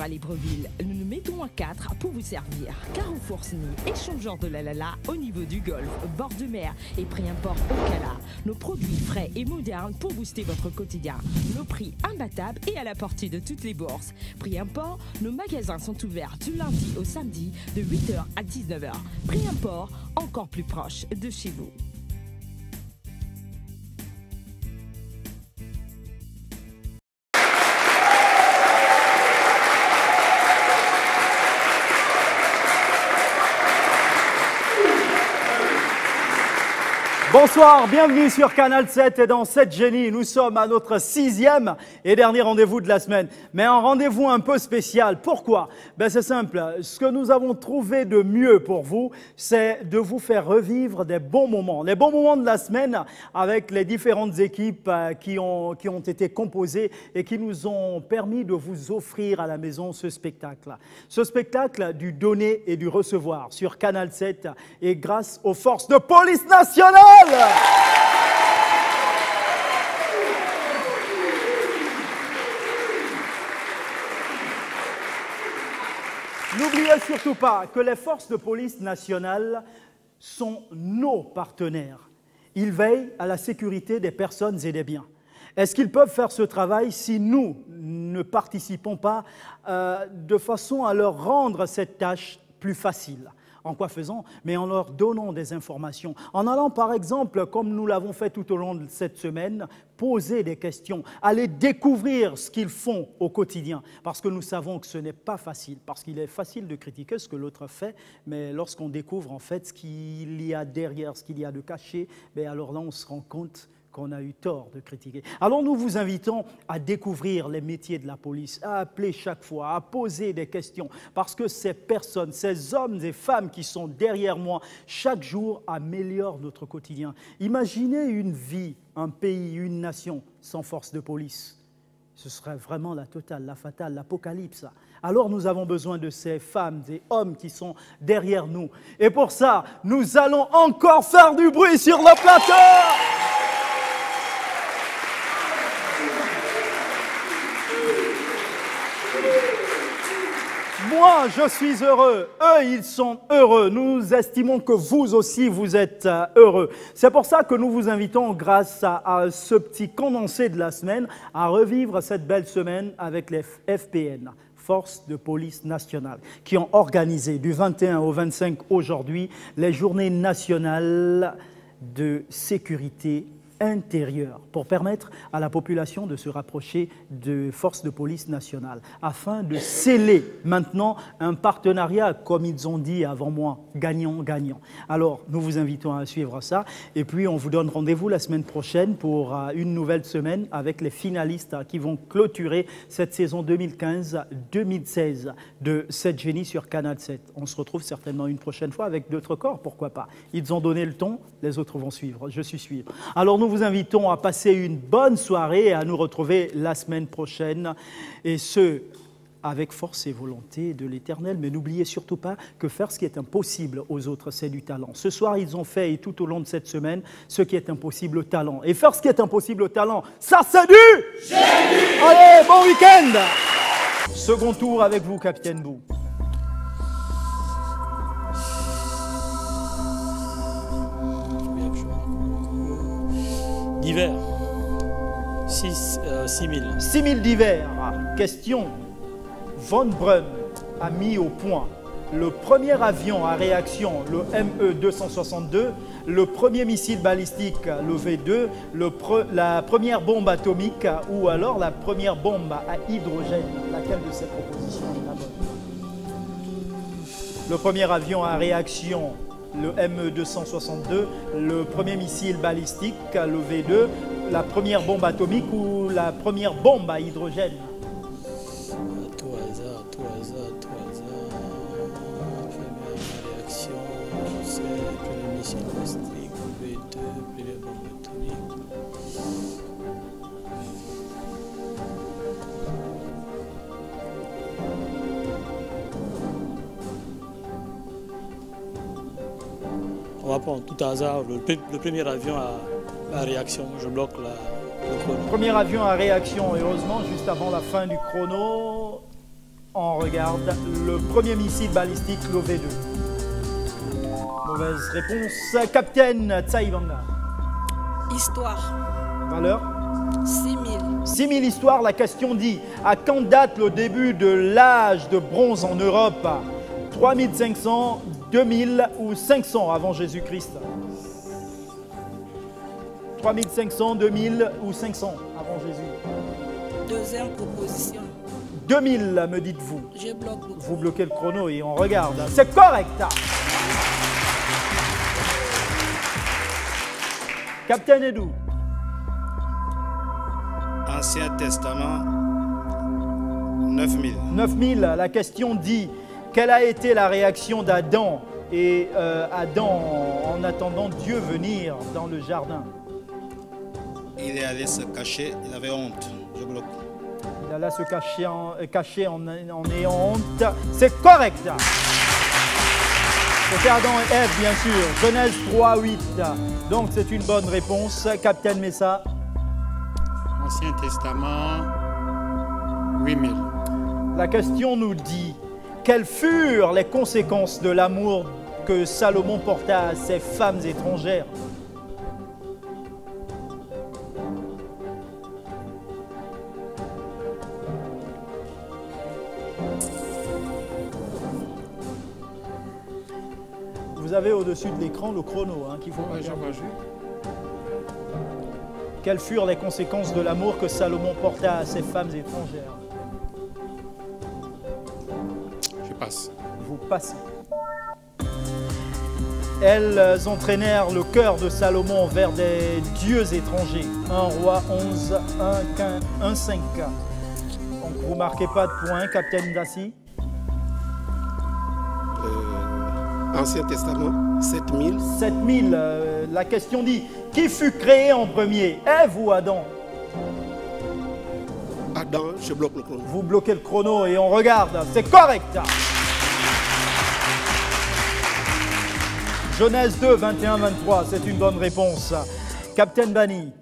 à Libreville. Nous nous mettons à 4 pour vous servir. Carrefour Sny, échangeur de la Lala au niveau du golfe, bord de mer et prix import au Cala. Nos produits frais et modernes pour booster votre quotidien. Nos prix imbattables et à la portée de toutes les bourses. Prix import, nos magasins sont ouverts du lundi au samedi de 8h à 19h. Prix import, encore plus proche de chez vous. Bonsoir, bienvenue sur Canal 7 et dans 7 Génie. Nous sommes à notre 6e et dernier rendez-vous de la semaine. Mais un rendez-vous un peu spécial. Pourquoi? C'est simple. Ce que nous avons trouvé de mieux pour vous, c'est de vous faire revivre des bons moments. Les bons moments de la semaine avec les différentes équipes qui ont été composées et qui nous ont permis de vous offrir à la maison ce spectacle. Ce spectacle du donner et du recevoir sur Canal 7 et grâce aux forces de police nationale. N'oubliez surtout pas que les forces de police nationale sont nos partenaires. Ils veillent à la sécurité des personnes et des biens. Est-ce qu'ils peuvent faire ce travail si nous ne participons pas de façon à leur rendre cette tâche plus facile? En quoi faisant? Mais en leur donnant des informations. En allant, par exemple, comme nous l'avons fait tout au long de cette semaine, poser des questions, aller découvrir ce qu'ils font au quotidien. Parce que nous savons que ce n'est pas facile. Parce qu'il est facile de critiquer ce que l'autre fait, mais lorsqu'on découvre en fait ce qu'il y a derrière, ce qu'il y a de caché, alors là on se rend compte qu'on a eu tort de critiquer. Alors nous vous invitons à découvrir les métiers de la police, à appeler chaque fois, à poser des questions, parce que ces personnes, ces hommes et femmes qui sont derrière moi, chaque jour améliorent notre quotidien. Imaginez une vie, un pays, une nation sans force de police. Ce serait vraiment la totale, la fatale, l'apocalypse. Alors nous avons besoin de ces femmes et hommes qui sont derrière nous. Et pour ça, nous allons encore faire du bruit sur le plateau. Moi, je suis heureux. Eux, ils sont heureux. Nous estimons que vous aussi, vous êtes heureux. C'est pour ça que nous vous invitons, grâce à ce petit condensé de la semaine, à revivre cette belle semaine avec les FPN, Forces de Police Nationale, qui ont organisé du 21 au 25 aujourd'hui les journées nationales de sécurité intérieure pour permettre à la population de se rapprocher de forces de police nationale afin de sceller maintenant un partenariat, comme ils ont dit avant moi, gagnant-gagnant. Alors, nous vous invitons à suivre ça et puis on vous donne rendez-vous la semaine prochaine pour une nouvelle semaine avec les finalistes qui vont clôturer cette saison 2015-2016 de 7 Génie sur Canal 7. On se retrouve certainement une prochaine fois avec d'autres corps, pourquoi pas. Ils ont donné le ton, les autres vont suivre, je suis suivre. Alors, nous vous invitons à passer une bonne soirée et à nous retrouver la semaine prochaine, et ce, avec force et volonté de l'Éternel. Mais n'oubliez surtout pas que faire ce qui est impossible aux autres, c'est du talent. Ce soir, ils ont fait, et tout au long de cette semaine, ce qui est impossible au talent. Et faire ce qui est impossible au talent, ça c'est du génie. Allez, bon week-end. Second tour avec vous, Capitaine Bou. D'hiver, 6 000. 6 000 d'hiver. Question. Von Braun a mis au point le premier avion à réaction, le ME-262, le premier missile balistique, le V2, la première bombe atomique ou alors la première bombe à hydrogène. Laquelle de ces propositions est la bonne? Le premier avion à réaction, le ME-262, le premier missile balistique, le V2, la première bombe atomique ou la première bombe à hydrogène? Tout hasard. Première réaction, c'est le premier missile balistique, V2, première bombe atomique. On va prendre tout hasard le premier avion à réaction. Je bloque le chrono. Premier avion à réaction, et heureusement, juste avant la fin du chrono, On regarde le premier missile balistique, l'OV2. Mauvaise réponse. Capitaine Tsaïbanga. Histoire. Valeur 6000. 6000 histoires, la question dit, à quand date le début de l'âge de bronze en Europe? 3500, 2000 ou 500 avant Jésus-Christ? 3500, 2000 ou 500 avant Jésus? Deuxième proposition. 2000, me dites-vous. Je bloque le Vous bloquez le chrono et on regarde. C'est correct. Capitaine Edou. Ancien Testament, 9000. 9000, la question dit, quelle a été la réaction d'Adam et Adam en attendant Dieu venir dans le jardin? Il est allé se cacher, il avait honte. Je bloque. Il alla se cacher en ayant honte. C'est correct. C'était Adam et Ève, bien sûr. Genèse 3, 8. Donc c'est une bonne réponse. Capitaine Messa. Ancien Testament, 8000. La question nous dit, quelles furent les conséquences de l'amour que Salomon porta à ses femmes étrangères? Vous avez au-dessus de l'écran le chrono qu'il faut regarder. Quelles furent les conséquences de l'amour que Salomon porta à ses femmes étrangères? Je passe. Vous passez. Elles entraînèrent le cœur de Salomon vers des dieux étrangers. 1 Roi 11, 1 5. Donc vous ne marquez pas de points, Capitaine Dassi. Ancien Testament, 7000. 7000, la question dit, qui fut créé en premier, Ève ou Adam? Adam, je bloque le chrono. Vous bloquez le chrono et on regarde, c'est correct. Genèse 2, 21, 23, c'est une bonne réponse. Capitaine Bani.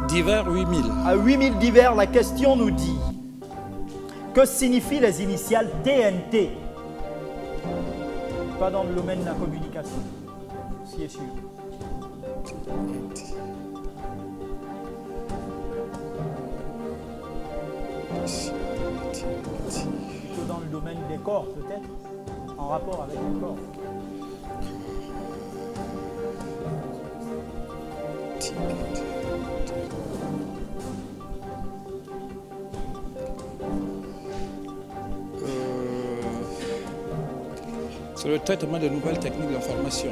Divers, 8000. À 8000 divers, la question nous dit, que signifient les initiales TNT? Pas dans le domaine de la communication, si est sûr. Plutôt dans le domaine des corps, peut-être, en rapport avec les corps. C'est le traitement de nouvelles techniques d'information.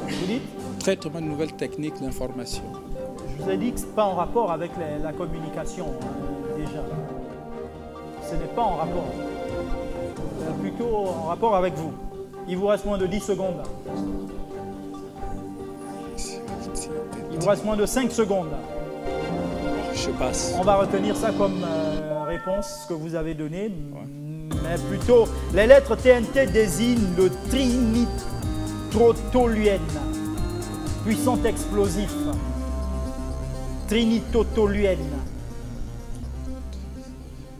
Vous dites? Traitement de nouvelles techniques d'information. Je vous ai dit que ce n'est pas en rapport avec la communication, déjà. Ce n'est pas en rapport. Plutôt en rapport avec vous. Il vous reste moins de 10 secondes. Il vous reste moins de 5 secondes. Je passe. On va retenir ça comme réponse que vous avez donnée. Ouais. Mais plutôt, les lettres TNT désignent le trinitrotoluène, puissant explosif. Trinitotoluène,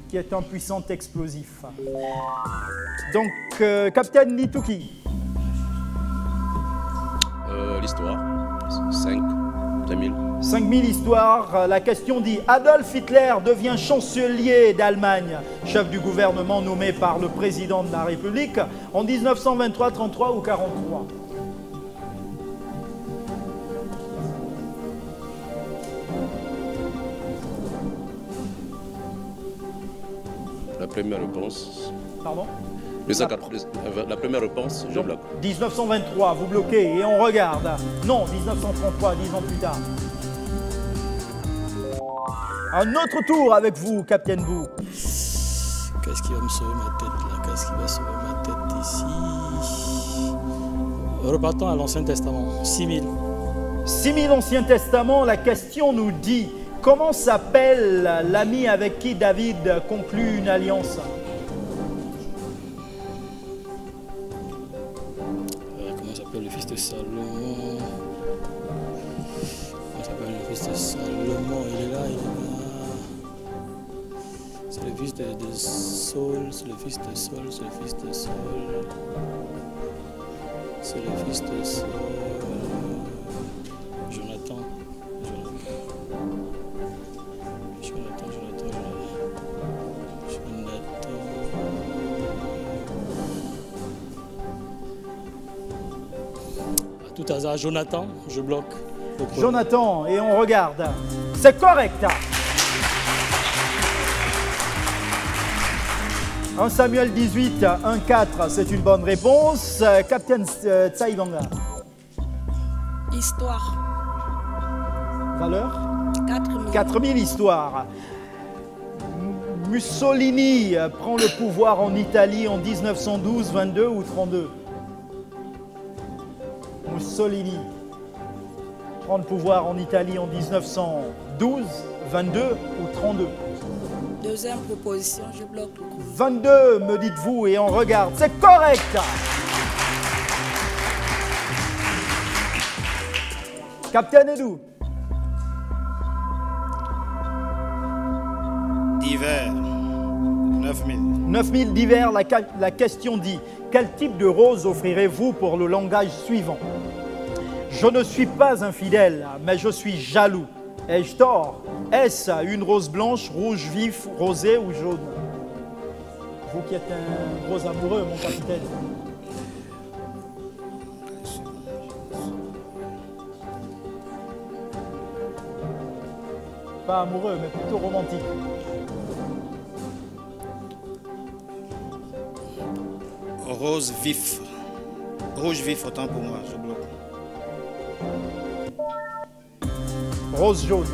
qui est un puissant explosif. Donc, Capitaine Nituki. L'histoire, 5, 2000. 5000 histoires. La question dit, Adolf Hitler devient chancelier d'Allemagne, chef du gouvernement nommé par le président de la République en 1923, 33 ou 43. La première réponse. Pardon? La première réponse, je bloque. 1923, vous bloquez et on regarde. Non, 1933, 10 ans plus tard. Un autre tour avec vous, Capitaine Bou. Qu'est-ce qui va me sauver ma tête là? Qu'est-ce qui va sauver ma tête ici? Repartons à l'Ancien Testament, 6000. 6000 Ancien Testament, la question nous dit, comment s'appelle l'ami avec qui David conclut une alliance? Comment s'appelle le fils de Salomon? Comment s'appelle le fils de Salomon? Il est là, il est là. C'est le fils de Saul, c'est le fils de Saul, c'est le fils de Saul. C'est le fils de Saul. Jonathan. À tout hasard, Jonathan, je bloque. Jonathan, et on regarde. C'est correct. 1 Samuel 18, 1, 4, c'est une bonne réponse. Captain Tsaïvanga. Histoire. Valeur 4000. 4000 histoires. Mussolini prend le pouvoir en Italie en 1912, 22 ou 32? Mussolini prend le pouvoir en Italie en 1912, 22 ou 32? Deuxième proposition, je bloque le coup. 22, me dites-vous, et on regarde. C'est correct. Capitaine Edou. D'hiver, 9000. 9000 d'hiver, la question dit, quel type de rose offrirez-vous pour le langage suivant? Je ne suis pas infidèle, mais je suis jaloux. Ai-je tort? Est-ce une rose blanche, rouge vif, rosée ou jaune? Vous qui êtes un gros amoureux, mon capitaine. Pas amoureux, mais plutôt romantique. Rose vif. Rouge vif, autant pour moi, je bloque. Rose jaune.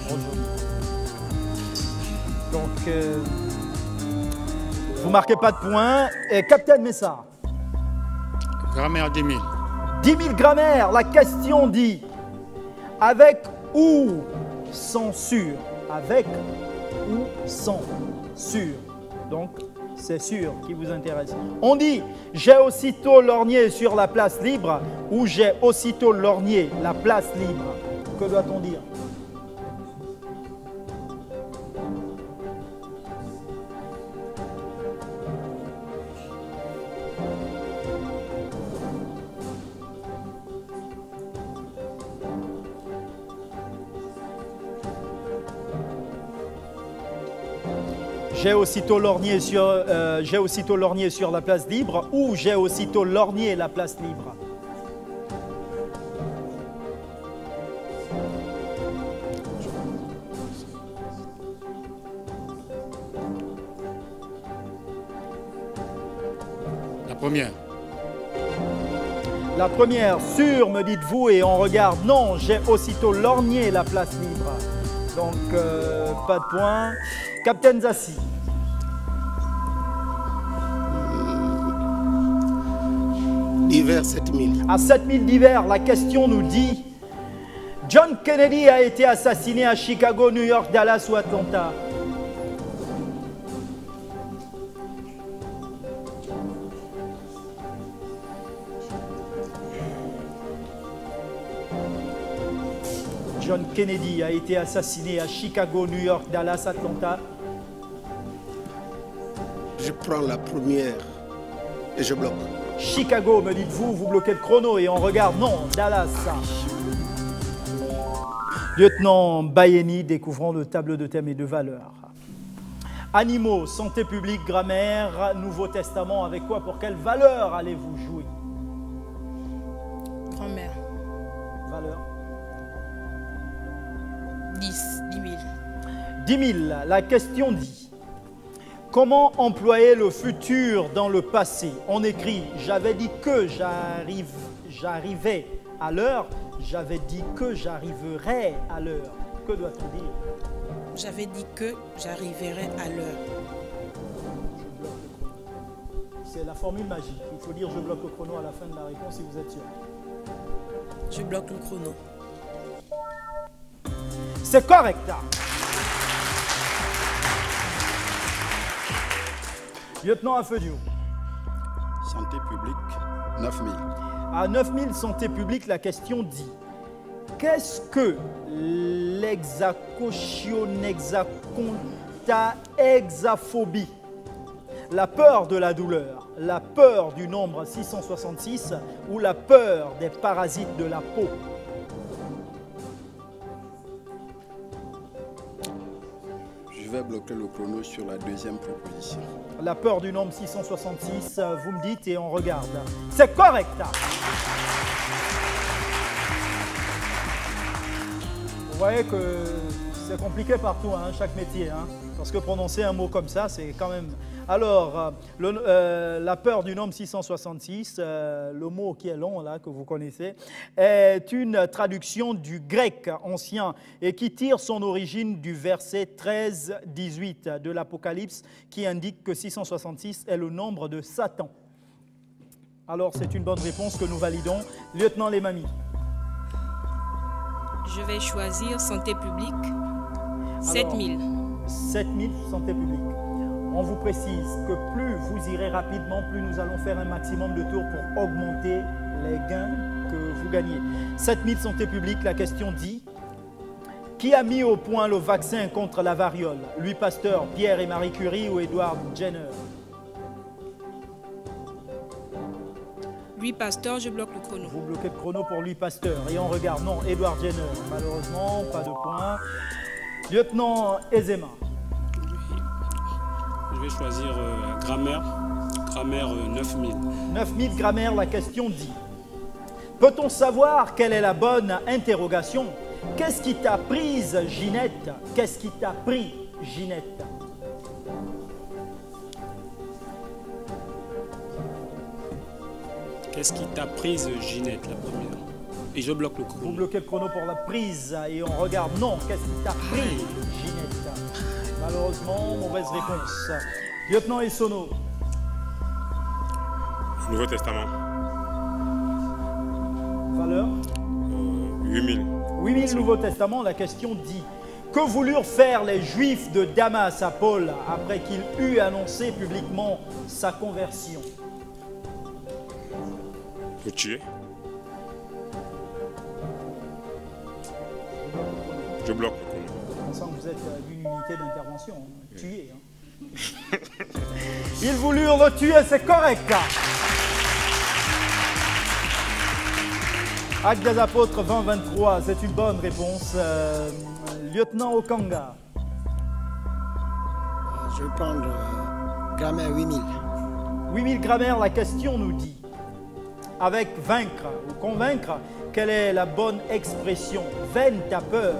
Rose jaune. Donc, vous marquez pas de points. Et Capitaine Messard. Grammaire 10 000. 10 000 grammaire. La question dit, avec ou sans sûr? Avec ou sans sûr? Donc, c'est sûr qui vous intéresse. On dit, j'ai aussitôt lorgné sur la place libre ou j'ai aussitôt lorgné la place libre. Que doit-on dire? J'ai aussitôt lorgné sur la place libre ou j'ai aussitôt lorgné la place libre. La première. La première, sûr, me dites-vous, et on regarde. Non, j'ai aussitôt lorgné la place libre. Donc, pas de point. Capitaine Zassi. D'hiver 7000. À 7000 d'hiver, la question nous dit, John Kennedy a été assassiné à Chicago, New York, Dallas ou Atlanta? John Kennedy a été assassiné à Chicago, New York, Dallas, Atlanta. Je prends la première et je bloque. Chicago, me dites-vous, vous bloquez le chrono et on regarde. Non, Dallas. Lieutenant Bayeni, découvrant le tableau de thèmes et de valeurs. Animaux, santé publique, grammaire, Nouveau Testament, avec quoi, pour quelle valeur allez-vous jouer? Grand-mère. Valeur 10 000. 10 000. La question dit, comment employer le futur dans le passé? On écrit, j'avais dit que j'arrivais à l'heure, j'avais dit que j'arriverais à l'heure. Que doit-on dire? J'avais dit que j'arriverais à l'heure. C'est la formule magique. Il faut dire je bloque le chrono à la fin de la réponse si vous êtes sûr. Je bloque le chrono. C'est correct. Lieutenant Afedio. Santé publique, 9000. À 9000 santé publique, la question dit, qu'est-ce que ta hexaphobie, la peur de la douleur, la peur du nombre 666 ou la peur des parasites de la peau. Je vais bloquer le chrono sur la deuxième proposition. La peur du nombre 666, vous me dites et on regarde. C'est correct. Vous voyez que c'est compliqué partout, hein, chaque métier. Hein, parce que prononcer un mot comme ça, c'est quand même... Alors, la peur du nombre 666, le mot qui est long, là, que vous connaissez, est une traduction du grec ancien et qui tire son origine du verset 13-18 de l'Apocalypse qui indique que 666 est le nombre de Satan. Alors, c'est une bonne réponse que nous validons. Lieutenant Lemami. Je vais choisir santé publique. 7000. 7000, santé publique. On vous précise que plus vous irez rapidement, plus nous allons faire un maximum de tours pour augmenter les gains que vous gagnez. 7000 santé publique, la question dit: qui a mis au point le vaccin contre la variole? Louis Pasteur, Pierre et Marie Curie ou Edward Jenner? Louis Pasteur, je bloque le chrono. Vous bloquez le chrono pour Louis Pasteur. Et on regarde, non, Edward Jenner. Malheureusement, pas de points. Lieutenant Ezema. Je vais choisir grammaire. Grammaire 9000. 9000 grammaire, la question dit: peut-on savoir quelle est la bonne interrogation? Qu'est-ce qui t'a prise, Ginette? Qu'est-ce qui t'a pris, Ginette? Qu'est-ce qui t'a prise, Ginette, la première? Et je bloque le chrono. Vous bloquez le chrono pour la prise et on regarde. Non, qu'est-ce qui t'a pris, Ginette? Malheureusement, mauvaise réponse. Lieutenant Essono. Nouveau Testament. Valeur 8000. 8000 Nouveau Testament, la question dit: que voulurent faire les Juifs de Damas à Paul après qu'il eut annoncé publiquement sa conversion? Pour tuer. Je bloque le chrono. On sent que vous êtes d'une unité d'intervention. Hein. Tuer. Hein. Ils voulurent le tuer, c'est correct. Acte des Apôtres 20-23, c'est une bonne réponse. Lieutenant Okanga. Je vais prendre grammaire 8000. 8000 grammaire, la question nous dit: avec vaincre ou convaincre, quelle est la bonne expression? Veine ta peur,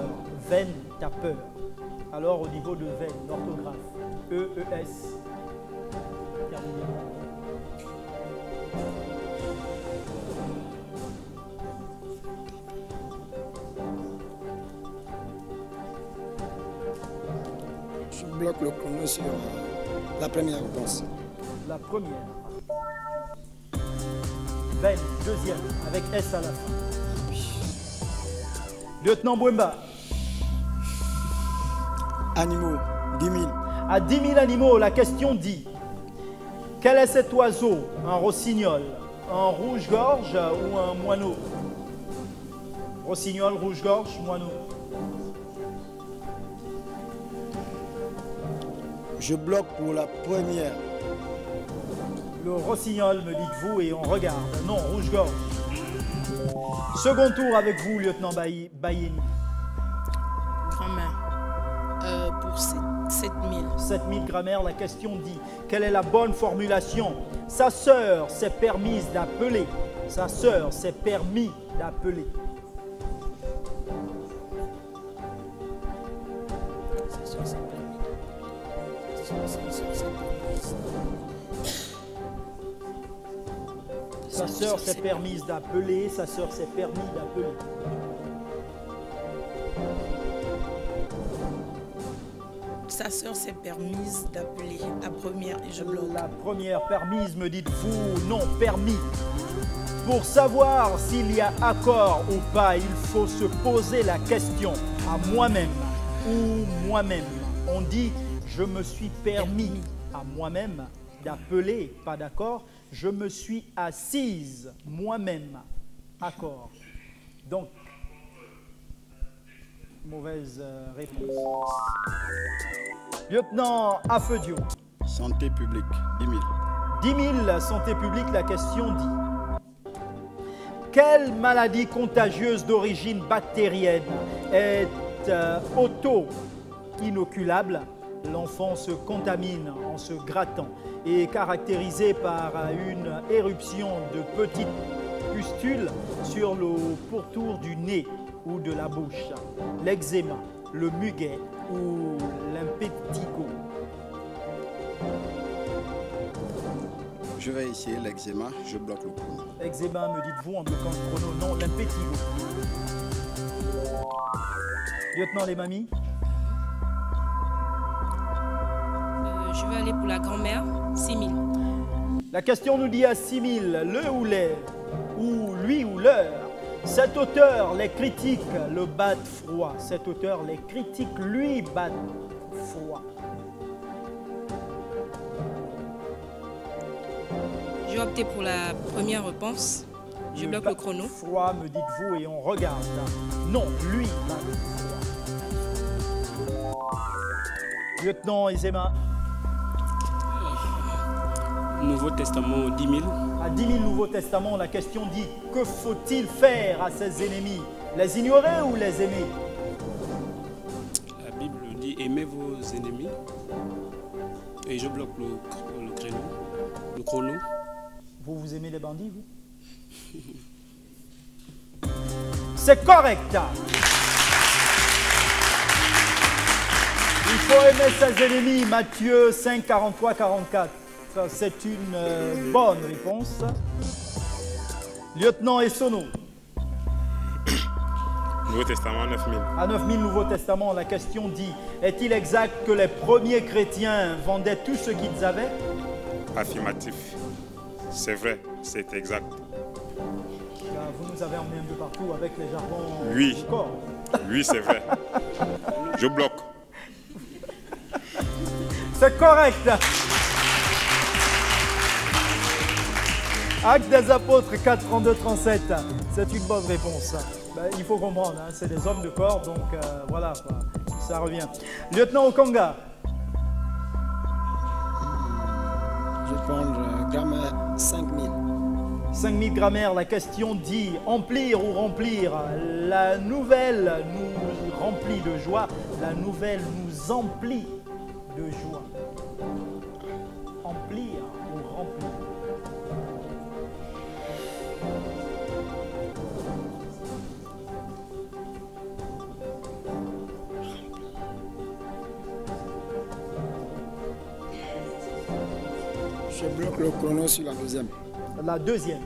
veine ta peur. Alors au niveau de veine, l'orthographe, E-E-S. Terminé. Je bloque le chrono sur la première réponse. La première. Veine, deuxième, avec S à la fin. Lieutenant Bouemba. Animaux, 10 000. À 10 000 animaux, la question dit: quel est cet oiseau? Un rossignol, un rouge-gorge ou un moineau? Rossignol, rouge-gorge, moineau. Je bloque pour la première. Le rossignol, me dites-vous, et on regarde. Non, rouge-gorge. Second tour avec vous, lieutenant Bayeni. Grammaire. Pour 7000. 7000 grammaire, la question dit: quelle est la bonne formulation? Sa sœur s'est permise d'appeler. Sa sœur s'est permis d'appeler. Sa sœur s'est permise d'appeler. Sa sœur s'est permis d'appeler. Sa sœur s'est permise d'appeler. La première, et je bloque. La première permise, me dites-vous? Non, permis. Pour savoir s'il y a accord ou pas, il faut se poser la question à moi-même ou moi-même. On dit: je me suis permis à moi-même d'appeler, pas d'accord. Je me suis assise moi-même, accord. Donc, Mauvaise réponse. Lieutenant Afeudio. Santé publique, 10 000. 10 000, santé publique, la question dit. Quelle maladie contagieuse d'origine bactérienne est auto-inoculable? L'enfant se contamine en se grattant et est caractérisée par une éruption de petites pustules sur le pourtour du nez ou de la bouche. L'eczéma, le muguet ou l'impétigo. Je vais essayer l'eczéma, je bloque le chrono. Eczéma, me dites-vous, en bloquant le chrono? Non, l'impétigo. Lieutenant les mamies. Je vais aller pour la grand-mère, 6 000. La question nous dit à 6 000, le ou les, ou lui ou leur. Cet auteur, les critiques le battent froid. Cet auteur, les critiques lui battent froid. Je vais opter pour la première réponse. Je bloque le chrono. Froid, me dites-vous, et on regarde. Non, lui batte froid. Lieutenant Ezema. Nouveau Testament, 10 000. À 10 000 Nouveau Testament, la question dit, que faut-il faire à ses ennemis? Les ignorer ou les aimer? La Bible dit, aimez vos ennemis. Et je bloque le chrono. Vous aimez les bandits, vous? C'est correct. Il faut aimer ses ennemis. Matthieu 5, 43, 44. C'est une bonne réponse. Lieutenant Essono. Nouveau Testament, 9 000. À 9 000 Nouveau Testament, la question dit, est-il exact que les premiers chrétiens vendaient tout ce qu'ils avaient? Affirmatif. C'est vrai, c'est exact. Vous nous avez emmenés un peu partout avec les jargons du corps. Oui, c'est vrai. Je bloque. C'est correct. Actes des Apôtres 4, 32, 37. C'est une bonne réponse. Ben, il faut comprendre, hein, c'est des hommes de corps, donc voilà, quoi. Ça revient. Lieutenant Okanga. Je vais prendre grammaire 5 000. 5 000 grammaire, la question dit emplir ou remplir. La nouvelle nous remplit de joie, la nouvelle nous emplit de joie. Emplir ou remplir. Je bloque le chrono sur la deuxième. La deuxième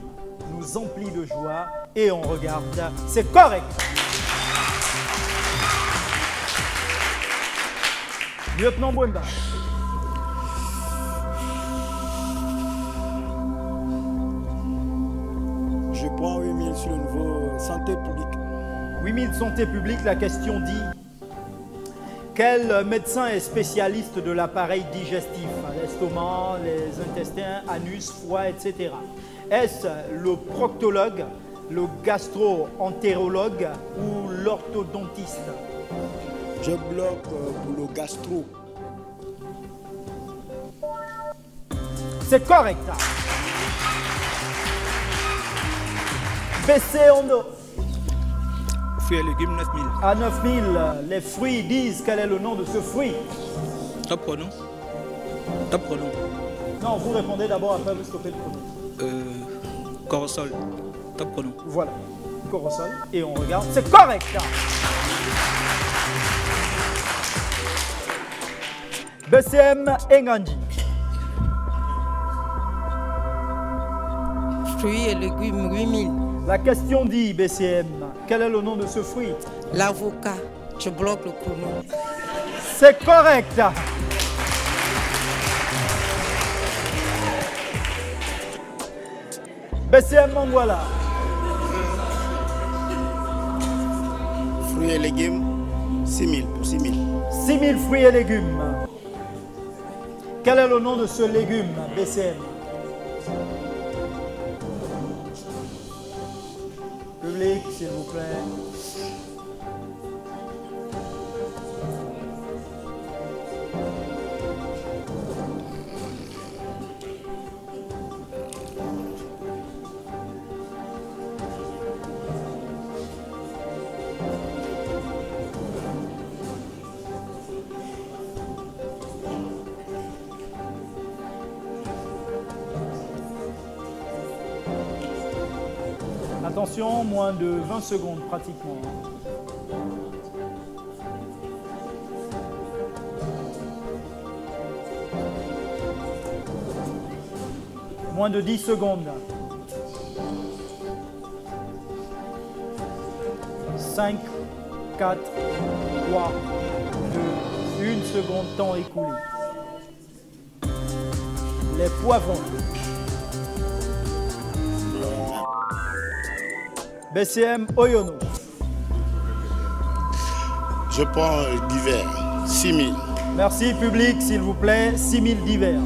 nous emplit de joie et on regarde. C'est correct. Lieutenant Bouemba. Je prends 8 000 sur le nouveau santé publique. 8 000 santé publique, la question dit quel médecin est spécialiste de l'appareil digestif, l'estomac, les intestins, anus, foie, etc. Est-ce le proctologue, le gastro-entérologue ou l'orthodontiste? Je bloque pour le gastro. C'est correct. Baissez en dos. Fruits et légumes, 9 000. À 9 000, les fruits disent quel est le nom de ce fruit. Top pronom. Top pronom. Non, vous répondez d'abord, après vous stoppez le pronom. Corosol. Top pronom. Voilà, corosol. Et on regarde, c'est correct. BCM Enganji. Fruits et légumes, 8 000. La question dit, BCM, quel est le nom de ce fruit? L'avocat. Je bloque le chrono. C'est correct. BCM Mangwala. Fruits et légumes, 6 000 pour 6 000. 6 000 fruits et légumes. Quel est le nom de ce légume, BCM? Public, s'il vous plaît. Attention, moins de 20 secondes pratiquement. Moins de 10 secondes. 5, 4, 3, 2, 1 seconde, temps écoulé. Les poivrons. BCM Oyono. Je prends divers, 6 000. Merci public, s'il vous plaît, 6 000 divers.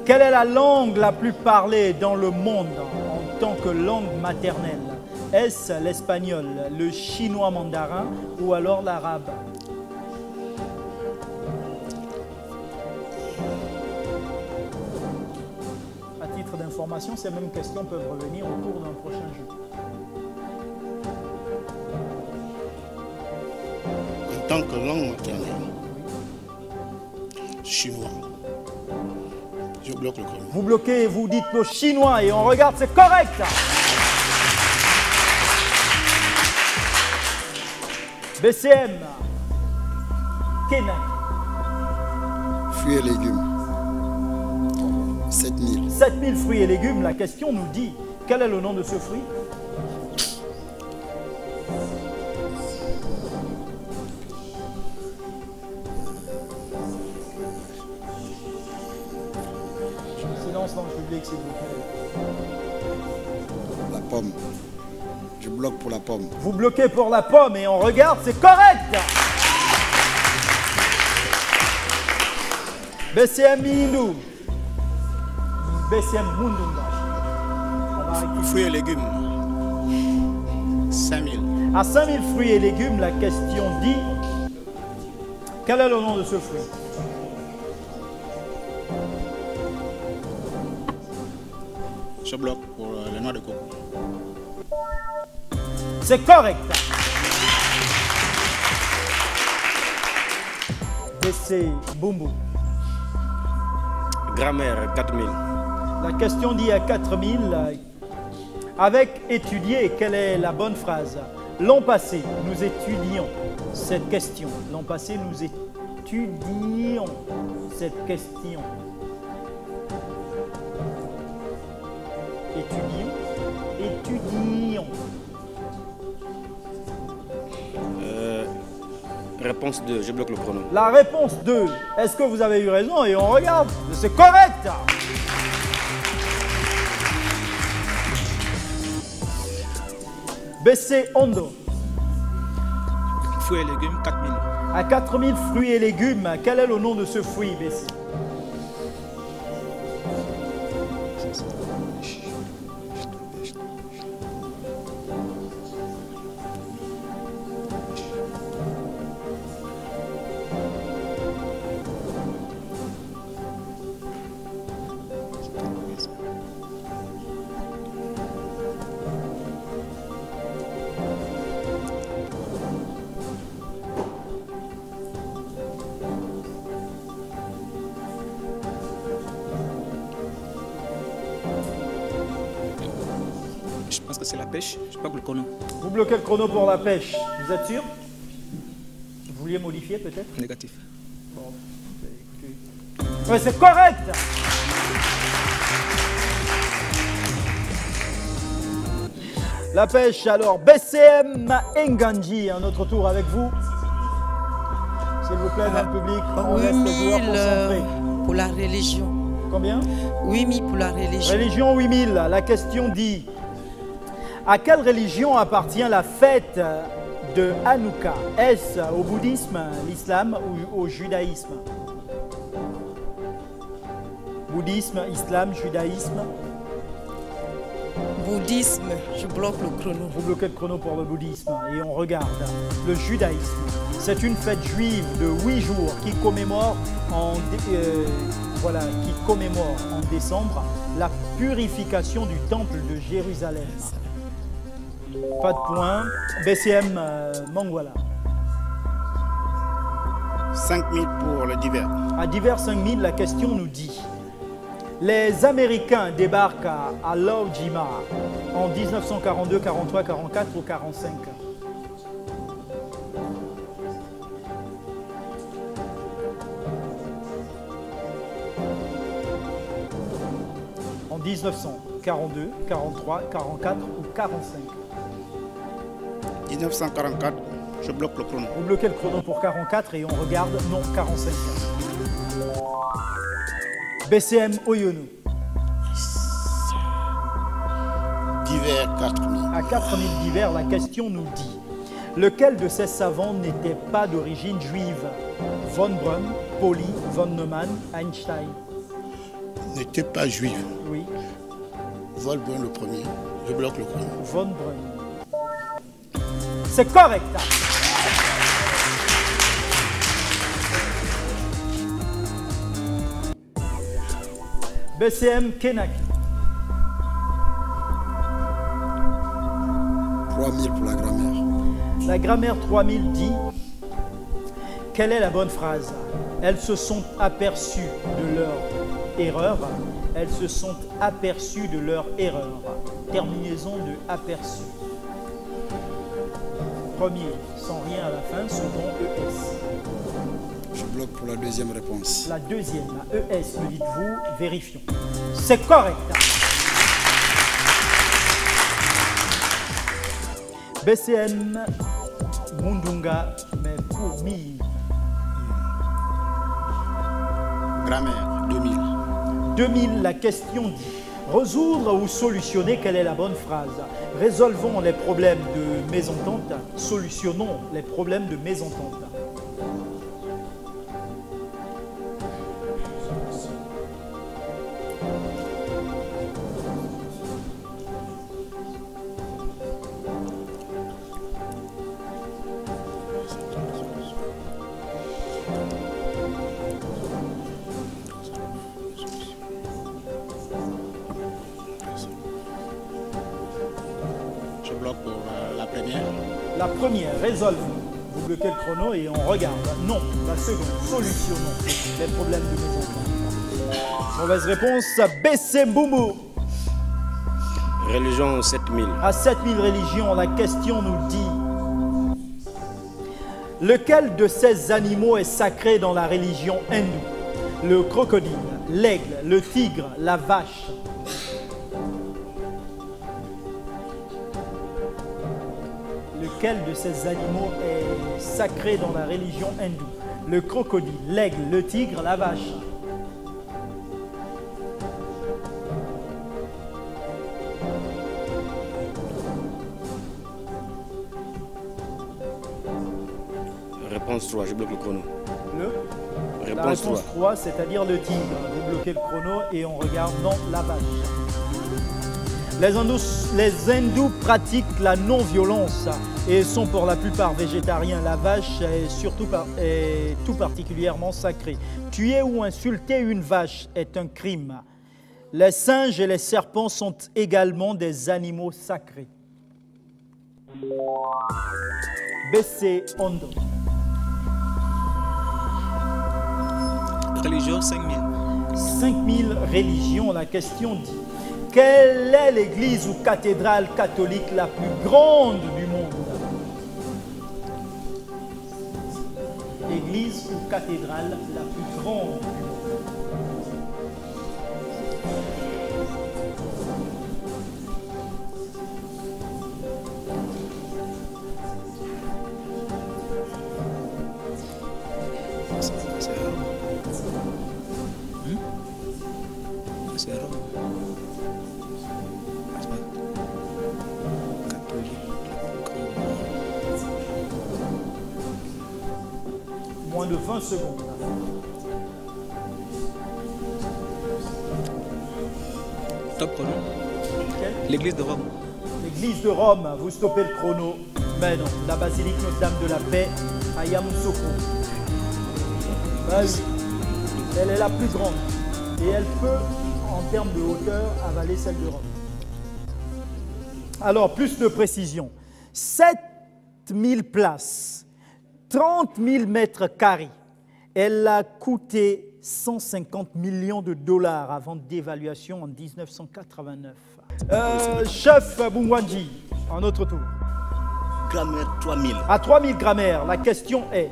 Quelle est la langue la plus parlée dans le monde en tant que langue maternelle? Est-ce l'espagnol, le chinois mandarin ou alors l'arabe? À titre d'information, ces mêmes questions peuvent revenir au cours d'un prochain jeu. En tant que langue maternelle, chinois. Je bloque le chrono. Vous bloquez, vous dites le chinois et on regarde, c'est correct. BCM, Kenan. Fruits et légumes. 7 000. 7 000 fruits et légumes, la question nous dit, quel est le nom de ce fruit? Silence dans le public, s'il vous plaît. La pomme. Je bloque pour la pomme. Vous bloquez pour la pomme et on regarde, c'est correct. BCM Mindou. BCM Mundunga. Fruits et légumes. 5 000. À 5 000 fruits et légumes, la question dit, quel est le nom de ce fruit? Je bloque pour les noix de coco. C'est correct. BC Boumbo. Grammaire, 4 000. La question dit à 4 000, avec étudier, quelle est la bonne phrase? L'an passé, nous étudions cette question. L'an passé, nous étudions cette question. Étudions. Réponse 2, je bloque le chrono. La réponse 2, est-ce que vous avez eu raison? Et on regarde, c'est correct. BC Hondo. Fruits et légumes, 4 000. À 4 000 fruits et légumes, quel est le nom de ce fruit, BC? Je pense que c'est la pêche. Je bloque le chrono. Vous bloquez le chrono pour la pêche. Vous êtes sûr? Vous vouliez modifier peut-être? Négatif. Bon, écoutez. Ouais, c'est correct. La pêche, alors BCM Nganji, un autre tour avec vous. S'il vous plaît, dans le public, on laisse les joueurs concentrés. Pour la religion. Combien? 8 000 pour la religion. Religion 8 000. La question dit, à quelle religion appartient la fête de Hanouka? Est-ce au bouddhisme, l'islam ou au judaïsme? Bouddhisme, islam, judaïsme? Bouddhisme, je bloque le chrono. Vous bloquez le chrono pour le bouddhisme et on regarde. Le judaïsme, c'est une fête juive de 8 jours qui commémore en décembre la purification du temple de Jérusalem. Pas de point. BCM Mangwala. 5 000 pour le divers. À divers 5 000, la question nous dit, Les Américains débarquent à Iwo Jima en 1942, 43, 44 ou 45. En 1942, 43, 44 ou 45. 1944, je bloque le chrono. Vous bloquez le chrono pour 44 et on regarde, non, 45. BCM Oyono. D'hiver 4000. À 4000 d'hiver, la question nous dit: lequel de ces savants n'était pas d'origine juive? Von Braun, Pauli, von Neumann, Einstein. N'était pas juif. Oui. Volbrun le premier. Je bloque le chrono. Von Braun. C'est correct. BCM Kenaki. 3000 pour la grammaire. La grammaire 3000 dit: quelle est la bonne phrase? Elles se sont aperçues de leur erreur. Elles se sont aperçues de leur erreur. Terminaison de aperçu. Premier, sans rien à la fin, second, ES. Je bloque pour la deuxième réponse. La deuxième, ES, me dites-vous, vérifions. C'est correct. BCM Mundunga, mais pour mi. Grammaire, 2000. 2000, la question dit: résoudre ou solutionner, quelle est la bonne phrase? Résolvons les problèmes de mésentente, solutionnons les problèmes de mésentente. Je bloque pour la première. La première, résolve. Vous bloquez le chrono et on regarde. Non. La seconde, solutionnons les problèmes de mésentente. Mauvaise réponse, BC Mboumou. Religion 7000. À 7000 religions, la question nous dit: lequel de ces animaux est sacré dans la religion hindoue? Le crocodile, l'aigle, le tigre, la vache. Lequel de ces animaux est sacré dans la religion hindoue? Le crocodile, l'aigle, le tigre, la vache. Réponse 3, je bloque le chrono. La réponse 3, c'est-à-dire le tigre. Vous bloquez le chrono et on regarde dans la vache. Les hindous pratiquent la non-violence et sont pour la plupart végétariens. La vache est tout particulièrement sacrée. Tuer ou insulter une vache est un crime. Les singes et les serpents sont également des animaux sacrés. BC Ondo. Religion 5000. 5000 religions, la question dit: quelle est l'église ou cathédrale catholique la plus grande du monde? Église ou cathédrale la plus grande du monde? C'est Rome. Moins de 20 secondes. Top chrono. Okay. L'église de Rome. L'église de Rome, vous stoppez le chrono. Mais non, la basilique Notre-Dame de la Paix à Yamoussoukro. Ben oui, elle est la plus grande. Et elle peut, en termes de hauteur, avaler celle de Rome. Alors, plus de précision. 7000 places, 30 000 mètres carrés. Elle a coûté 150 millions de dollars avant dévaluation en 1989. Chef Bungwanji, en notre tour. Grammaire 3000. À 3000 grammaires, la question est,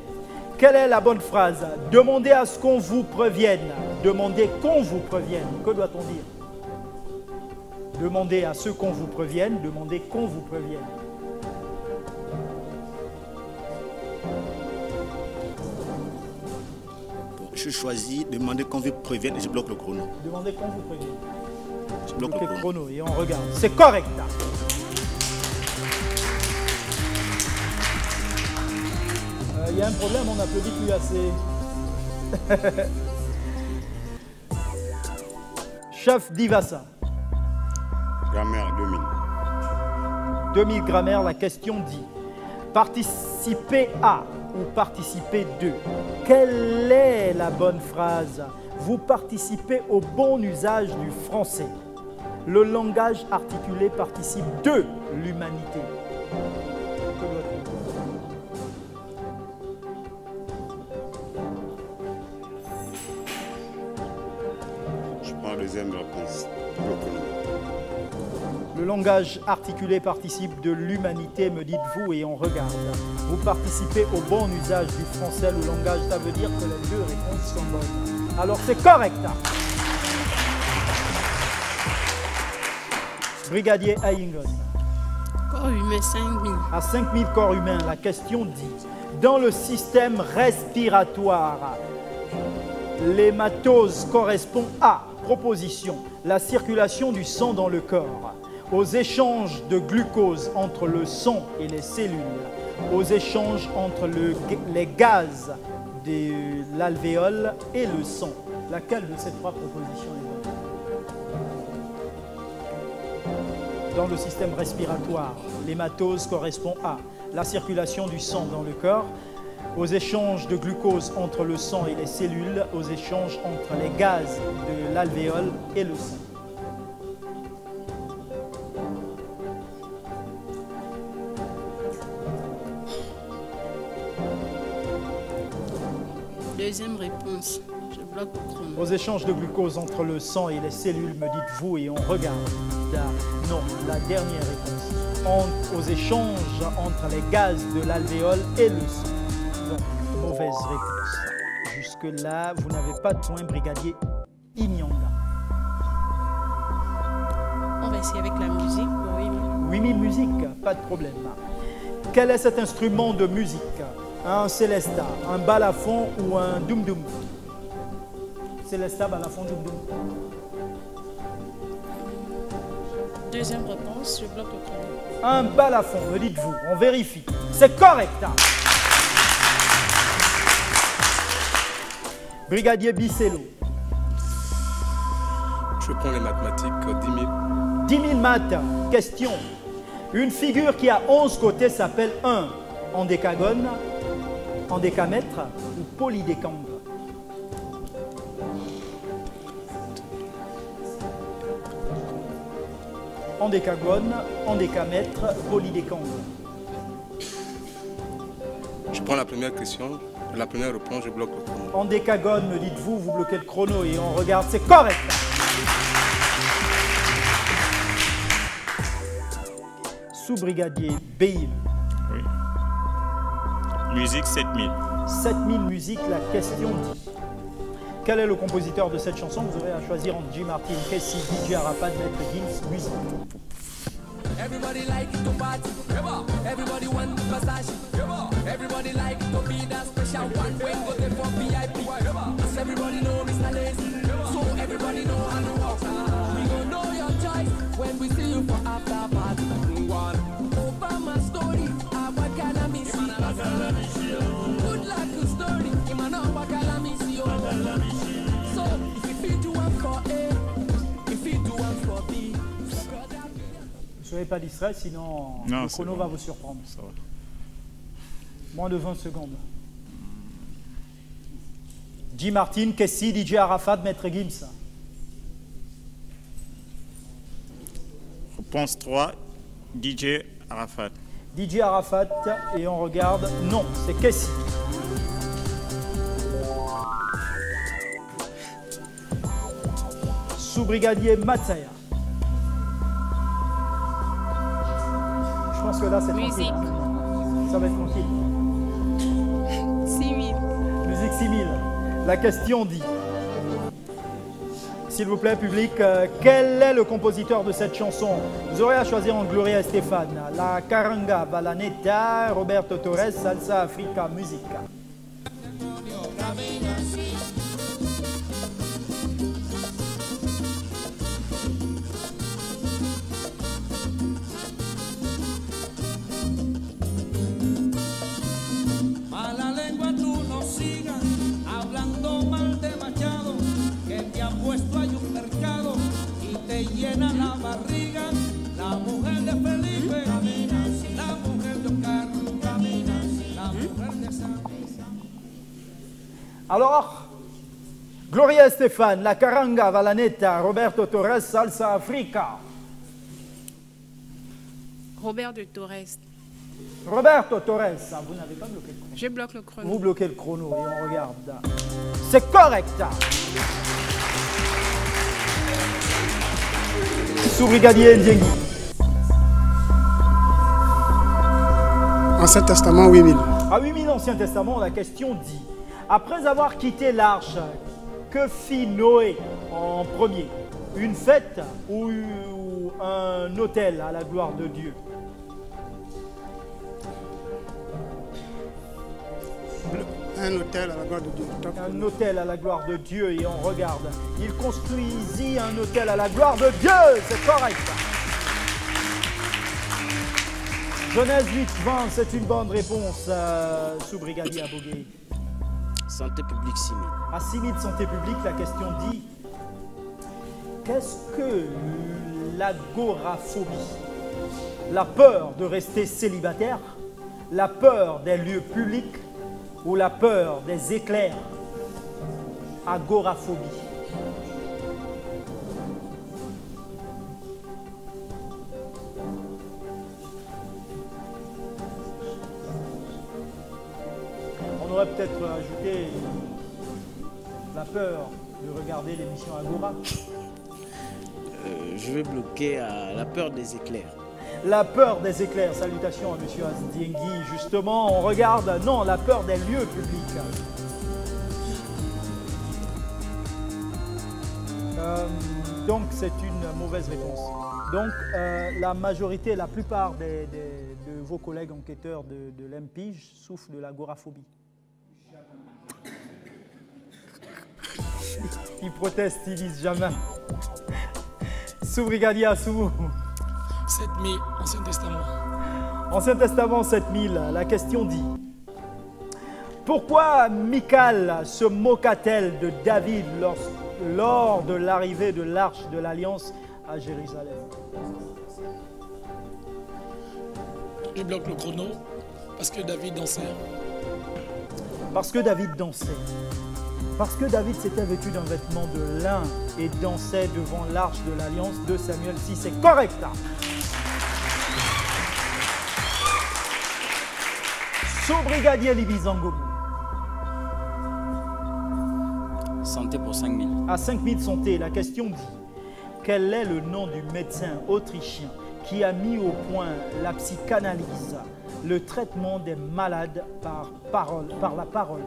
quelle est la bonne phrase? Demandez à ce qu'on vous prévienne. Demandez qu'on vous prévienne. Que doit-on dire? Demandez à ceux qu'on vous prévienne. Demandez qu'on vous prévienne. Je choisis demander qu'on vous prévienne et je bloque le chrono. Demandez qu'on vous prévienne. Je bloque le chrono. Et on regarde. C'est correct. Il y a un problème, on n'applaudit plus assez. Chef Divasa. Grammaire 2000. 2000 grammaires, la question dit participer à ou participer de. Quelle est la bonne phrase? Vous participez au bon usage du français. Le langage articulé participe de l'humanité. Je prends la deuxième réponse. Le langage articulé participe de l'humanité, me dites-vous, et on regarde. Vous participez au bon usage du français, le langage, ça veut dire que les deux réponses sont bonnes. Alors c'est correct. Brigadier Ayingon. Corps humain 5000. À 5000 corps humains, la question dit, dans le système respiratoire, l'hématose correspond à, proposition, la circulation du sang dans le corps, aux échanges de glucose entre le sang et les cellules, aux échanges entre les gaz de l'alvéole et le sang. Laquelle de ces trois propositions est bonne? Dans le système respiratoire, l'hématose correspond à la circulation du sang dans le corps, aux échanges de glucose entre le sang et les cellules, aux échanges entre les gaz de l'alvéole et le sang. Deuxième réponse. Je bloque le chrono. Aux échanges de glucose entre le sang et les cellules, me dites-vous, et on regarde. Non, la dernière réponse. Aux échanges entre les gaz de l'alvéole et le sang. Donc, mauvaise réponse. Jusque-là, vous n'avez pas de point, brigadier Inyanga. On va essayer avec la musique. Oui. 8000 musiques, pas de problème. Quel est cet instrument de musique? Un célesta, un balafon ou un dum-dum? Célesta, balafon, dum-dum. Deuxième réponse, je bloque le chrono. Un balafon, me dites-vous, on vérifie. C'est correct. Brigadier Bicello. Je prends les mathématiques, 10 000. 10 000 maths. Question. Une figure qui a 11 côtés s'appelle un endécagone, endécamètre ou polydécandre? Endécagone, endécamètre, polydécandre. Je prends la première question, la première réponse, je bloque le chrono. Endécagone, me dites-vous, vous bloquez le chrono et on regarde, c'est correct. Sous-brigadier Beil. Oui. Musique 7000. 7000 musiques, la question dit. Quel est le compositeur de cette chanson? Vous aurez à choisir entre Jim Martin, Casey, DJ Arafat, Maître Gims, musique. Everybody like to party, everybody want to Versace, everybody like to be that special one when go there for VIP. Cause everybody know Mr. Lazy, so everybody know how to walk. We gon' know your choice when we see you for after party. One over my story, what can I miss you? Good luck to story, in my know what can I miss you? So if you feel to one for A, if you do one for B. Ne soyez pas distrait, sinon le chrono va vous surprendre. Ça va. Moins de 20 secondes. Jim Martin, Casey, DJ Arafat, Maître Gims. Réponse 3, DJ Arafat. DJ Arafat, et on regarde. Non, c'est Casey. Sous-brigadier Matsaya. Je pense que là, c'est tranquille. Hein. Ça va être tranquille. 6 000. Musique 6 000. La question dit, s'il vous plaît, public, quel est le compositeur de cette chanson? Vous aurez à choisir entre Gloria Estefan, La Caranga, Balaneta, Roberto Torres, Salsa Africa Musica. Puesto hay un mercado y te llena la barriga. La mujer de Felipe camina, la mujer de Oscar camina, la mujer de San. Alors, Gloria Estefan, La Caranga, Valaneta, Roberto Torres, Salsa Africa. Robert de Torres. Roberto Torres, vous n'avez pas bloqué le chrono. Je bloque le chrono. Vous bloquez le chrono et on regarde. C'est correct. Sous-brigadier Ndiengi. Ancien Testament, 8000. À 8000 Ancien Testament, la question dit, après avoir quitté l'arche, que fit Noé en premier? Une fête ou un autel à la gloire de Dieu? Un hôtel à la gloire de Dieu. Un hôtel à la gloire de Dieu, et on regarde. Il construisit un hôtel à la gloire de Dieu, c'est correct. Genèse 8, 20, c'est une bonne réponse, sous-brigadier Abogué. Santé publique 6 000. À 6 000 santé publique, la question dit, qu'est-ce que l'agoraphobie? La peur de rester célibataire, la peur des lieux publics, ou la peur des éclairs? Agoraphobie. On aurait peut-être ajouté la peur de regarder l'émission Agora. Je vais bloquer à la peur des éclairs. La peur des éclairs. Salutations à M. Asdiengi. Justement, on regarde, non, la peur des lieux publics. Donc, c'est une mauvaise réponse. Donc, la majorité, la plupart de vos collègues enquêteurs de l'MPIGE souffrent de l'agoraphobie. Ils protestent, ils disent jamais. Sous-brigadier Assou. 7000, Ancien Testament. Ancien Testament 7000, la question dit, pourquoi Michal se moqua-t-elle de David lors de l'arrivée de l'Arche de l'Alliance à Jérusalem? Je bloque le chrono parce que David dansait. Parce que David dansait. Parce que David s'était vêtu d'un vêtement de lin et dansait devant l'Arche de l'Alliance de Samuel 6. C'est correct. Sous-brigadier Libizangomu. Santé pour 5000. À 5000 santé, la question dit, quel est le nom du médecin autrichien qui a mis au point la psychanalyse, le traitement des malades par la parole?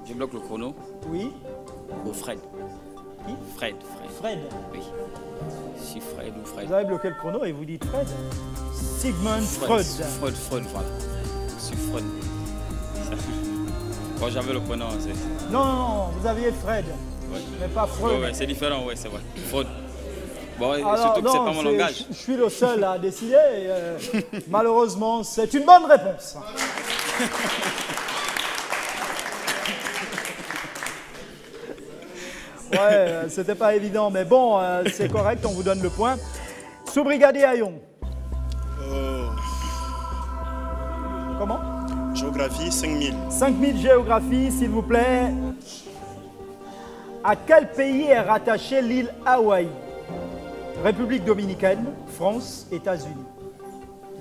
Je bloque le chrono. Oui. Au Fred. Qui? Fred. Fred. Oui. Si Fred ou Fred. Vous avez bloqué le chrono et vous dites Fred. Sigmund Freud. Freud, voilà. Si Freud. Bon, j'avais le prénom. Non, vous aviez Fred. Ouais. Mais pas Freud. Ouais, c'est différent, ouais, c'est vrai. Freud. Bon, alors, surtout que c'est pas mon langage. Je suis le seul à décider. Malheureusement, c'est une bonne réponse. Ouais, c'était pas évident, mais bon, c'est correct, on vous donne le point. Sous-brigadier Ayon. Comment? Géographie, 5000. 5000 géographie, s'il vous plaît. À quel pays est rattachée l'île Hawaï? République dominicaine, France, États-Unis.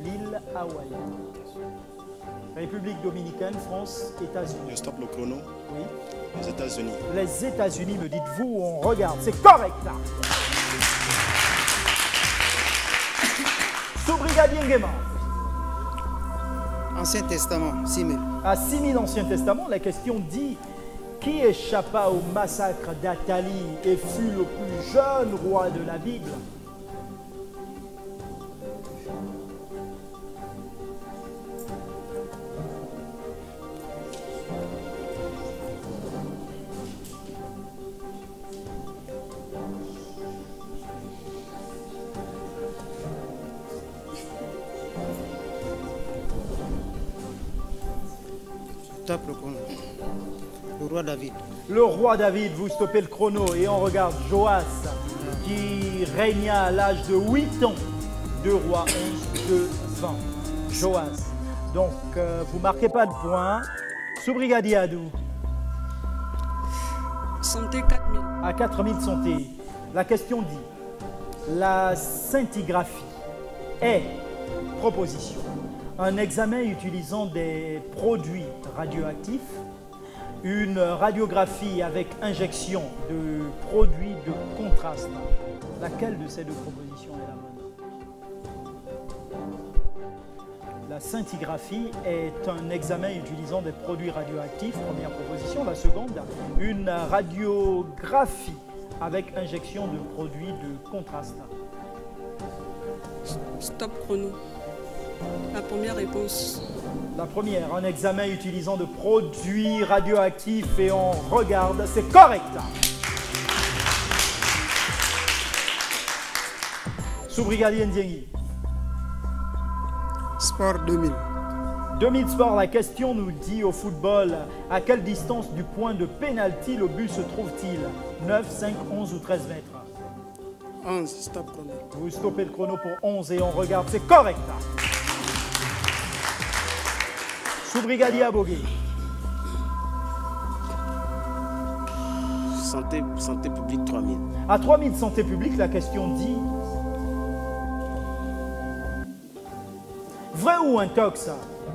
L'île Hawaï. République dominicaine, France, États-Unis. Je stoppe le chrono. Oui. Les États-Unis. Les États-Unis, me dites-vous, on regarde. C'est correct. Sous-brigadier Nguema. Ancien Testament, 6000. À 6000 Ancien Testament, la question dit: qui échappa au massacre d'Athalie et fut le plus jeune roi de la Bible? Top le chrono. Le roi David. Le roi David, vous stoppez le chrono et on regarde Joas qui régna à l'âge de 8 ans. 2 rois 11, 2, 20. Joas. Donc, vous marquez pas de points. Sous-brigadier Adou. Santé 4000. À 4000 santé. La question dit: la scintigraphie est, proposition, un examen utilisant des produits radioactifs, une radiographie avec injection de produits de contraste. Laquelle de ces deux propositions est la bonne? La scintigraphie est un examen utilisant des produits radioactifs, première proposition. La seconde, une radiographie avec injection de produits de contraste. Stop chrono. La première réponse. La première, un examen utilisant de produits radioactifs et on regarde, c'est correct. Sous-brigadier Ndiengi. Sport 2000. 2000 sport, la question nous dit au football, à quelle distance du point de pénalty le but se trouve-t-il? 9, 5, 11 ou 13 mètres? 11, stop chrono. Vous stoppez le chrono pour 11 et on regarde, c'est correct. Sous-brigadier Abogué. Santé publique 3000. À 3000 santé publique, la question dit: vrai ou intox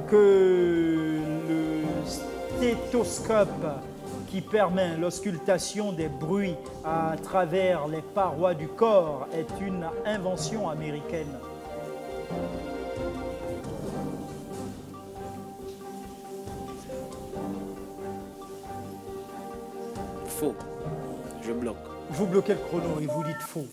que le stéthoscope qui permet l'auscultation des bruits à travers les parois du corps est une invention américaine? Faux. Je bloque. Vous bloquez le chrono et vous dites faux.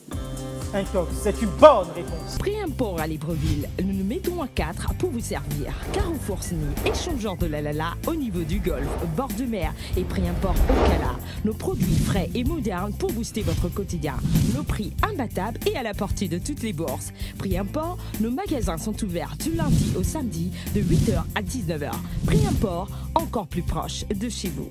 Intox, c'est une bonne réponse. Pré-import à Libreville, nous nous mettons à 4 pour vous servir. Carrefour Sny, échangeur de la Lala au niveau du Golfe, bord de mer et pré-import au Cala. Nos produits frais et modernes pour booster votre quotidien. Nos prix imbattables et à la portée de toutes les bourses. Pré-import, nos magasins sont ouverts du lundi au samedi de 8h à 19h. Pré-import, encore plus proche de chez vous.